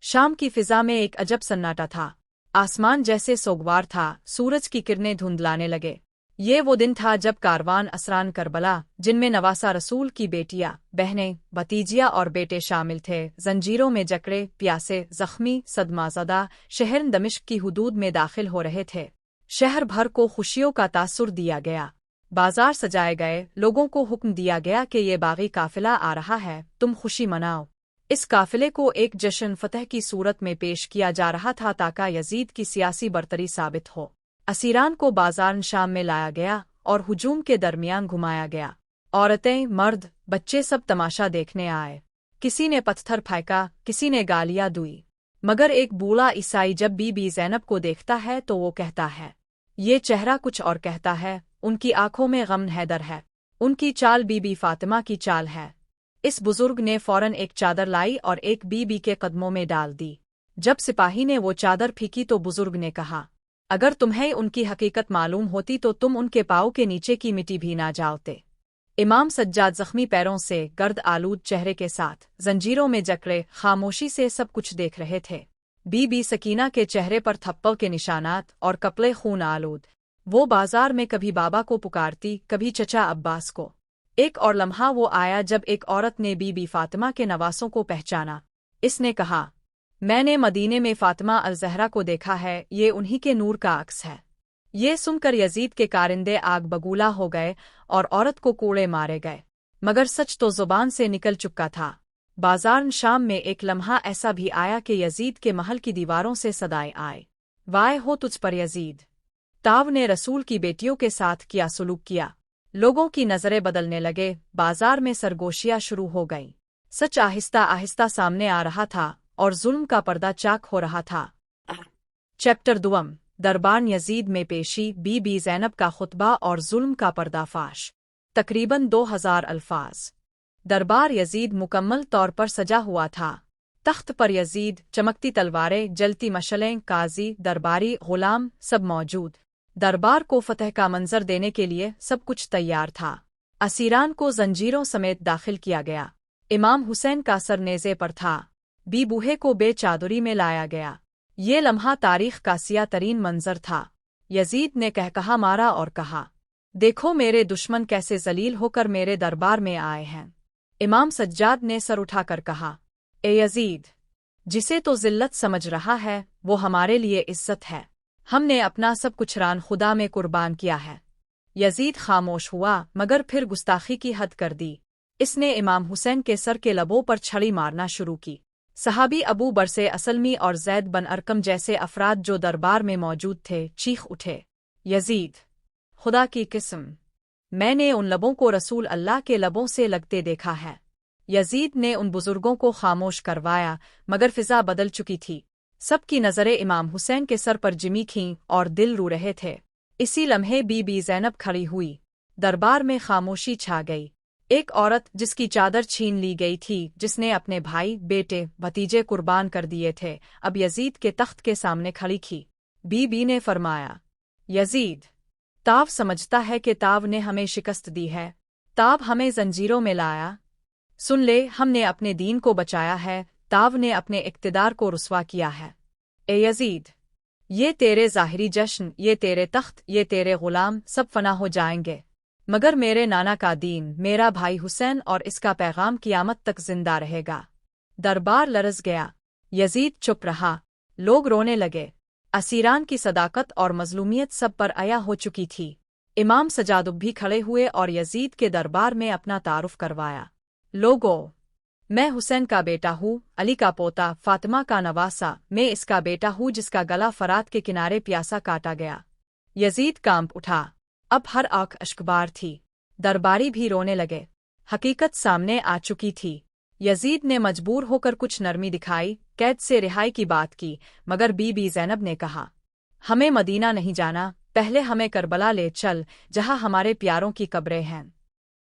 शाम की फिजा में एक अजब सन्नाटा था। आसमान जैसे सोगवार था, सूरज की किरणें धुंधलाने लगे। ये वो दिन था जब कारवान असरान करबला, जिनमें नवासा रसूल की बेटियां, बहनें, भतीजियां और बेटे शामिल थे, जंजीरों में जकड़े, प्यासे, जख्मी, सदमाज़दा शहर दमिश्क की हुदूद में दाखिल हो रहे थे। शहर भर को खुशियों का तासुर दिया गया। बाजार सजाए गए, लोगों को हुक्म दिया गया कि ये बागी काफिला आ रहा है, तुम खुशी मनाओ। इस काफिले को एक जश्न फतह की सूरत में पेश किया जा रहा था ताकि यजीद की सियासी बरतरी साबित हो। असीरान को बाजार शाम में लाया गया और हुजूम के दरमियान घुमाया गया। औरतें, मर्द, बच्चे सब तमाशा देखने आए। किसी ने पत्थर फेंका, किसी ने गालियां दी, मगर एक बूढ़ा ईसाई जब बीबी ज़ैनब को देखता है तो वो कहता है, ये चेहरा कुछ और कहता है। उनकी आंखों में गम हैदर है। उनकी चाल बीबी फातिमा की चाल है। इस बुजुर्ग ने फौरन एक चादर लाई और एक बीबी के कदमों में डाल दी। जब सिपाही ने वो चादर फेंकी तो बुजुर्ग ने कहा, अगर तुम्हें उनकी हकीकत मालूम होती तो तुम उनके पाँव के नीचे की मिट्टी भी ना जाओते। इमाम सज्जाद जख्मी पैरों से, गर्द आलूद चेहरे के साथ, जंजीरों में जकड़े, खामोशी से सब कुछ देख रहे थे। बीबी सकीना के चेहरे पर थप्पड़ के निशानात और कपड़े खून आलूद। वो बाजार में कभी बाबा को पुकारती, कभी चचा अब्बास को। एक और लम्हा वो आया जब एक औरत ने बीबी फातिमा के नवासों को पहचाना। इसने कहा, मैंने मदीने में फातिमा अल-ज़हरा को देखा है, ये उन्हीं के नूर का अक्स है। ये सुनकर यजीद के कारिंदे आग बगूला हो गए और औरत को कूड़े मारे गए। मगर सच तो जुबान से निकल चुका था। बाजार शाम में एक लम्हा ऐसा भी आया कि यजीद के महल की दीवारों से सदाएं आए, वाय हो तुझ पर यजीद। ताव ने रसूल की बेटियों के साथ क्या सुलूक किया। लोगों की नजरें बदलने लगे, बाजार में सरगोशियां शुरू हो गईं। सच आहिस्ता आहिस्ता सामने आ रहा था और जुल्म का पर्दा चाक हो रहा था। चैप्टर 2 दरबार यजीद में पेशी, बीबी ज़ैनब का खुतबा और जुल्म का पर्दाफाश। तकरीबन 2000 अल्फाज। दरबार यजीद मुकम्मल तौर पर सजा हुआ था। तख्त पर यजीद, चमकती तलवारें, जलती मशलें, काजी, दरबारी, गुलाम सब मौजूद। दरबार को फतह का मंजर देने के लिए सब कुछ तैयार था। असीरान को जंजीरों समेत दाखिल किया गया। इमाम हुसैन का सर नेज़े पर था। बूहे को बेचादरी में लाया गया। ये लम्हा तारीख का सिया तरीन मंजर था। यजीद ने कहकहा मारा और कहा, देखो मेरे दुश्मन कैसे जलील होकर मेरे दरबार में आए हैं। इमाम सज्जाद ने सर उठाकर कहा, ए यजीद, जिसे तो जिल्लत समझ रहा है वो हमारे लिए इज्जत है। हमने अपना सब कुछ रान खुदा में कुर्बान किया है। यजीद खामोश हुआ मगर फिर गुस्ताखी की हद कर दी। इसने इमाम हुसैन के सर के लबों पर छड़ी मारना शुरू की। सहाबी अबू बरसे असलमी और जैद बन अरकम जैसे अफराद जो दरबार में मौजूद थे चीख उठे, यजीद, खुदा की किस्म, मैंने उन लबों को रसूल अल्लाह के लबों से लगते देखा है। यजीद ने उन बुजुर्गों को खामोश करवाया मगर फिजा बदल चुकी थी। सबकी नज़रें इमाम हुसैन के सर पर जिमी थीं और दिल रू रहे थे। इसी लम्हे बीबी ज़ैनब खड़ी हुई। दरबार में खामोशी छा गई। एक औरत जिसकी चादर छीन ली गई थी, जिसने अपने भाई, बेटे, भतीजे कुर्बान कर दिए थे, अब यजीद के तख्त के सामने खड़ी थी। बीबी ने फरमाया, यजीद, ताव समझता है कि ताव ने हमें शिकस्त दी है। ताव हमें जंजीरों में लाया। सुन ले, हमने अपने दीन को बचाया है, ताव ने अपने इक्तिदार को रुस्वा किया है। ए यजीद, ये तेरे ज़ाहिरी जश्न, ये तेरे तख्त, ये तेरे गुलाम सब फना हो जाएंगे, मगर मेरे नाना का दीन, मेरा भाई हुसैन और इसका पैगाम क़यामत तक जिंदा रहेगा। दरबार लरज़ गया। यजीद चुप रहा। लोग रोने लगे। असीरान की सदाकत और मजलूमियत सब पर आया हो चुकी थी। इमाम सजादुब भी खड़े हुए और यजीद के दरबार में अपना तारुफ करवाया। लोगों, मैं हुसैन का बेटा हूँ, अली का पोता, फातिमा का नवासा, मैं इसका बेटा हूँ जिसका गला फरात के किनारे प्यासा काटा गया। यजीद कांप उठा। अब हर आँख अश्कबार थी। दरबारी भी रोने लगे। हकीकत सामने आ चुकी थी। यजीद ने मजबूर होकर कुछ नरमी दिखाई, कैद से रिहाई की बात की, मगर बीबी ज़ैनब ने कहा, हमें मदीना नहीं जाना, पहले हमें करबला ले चल, जहाँ हमारे प्यारों की कब्रें हैं।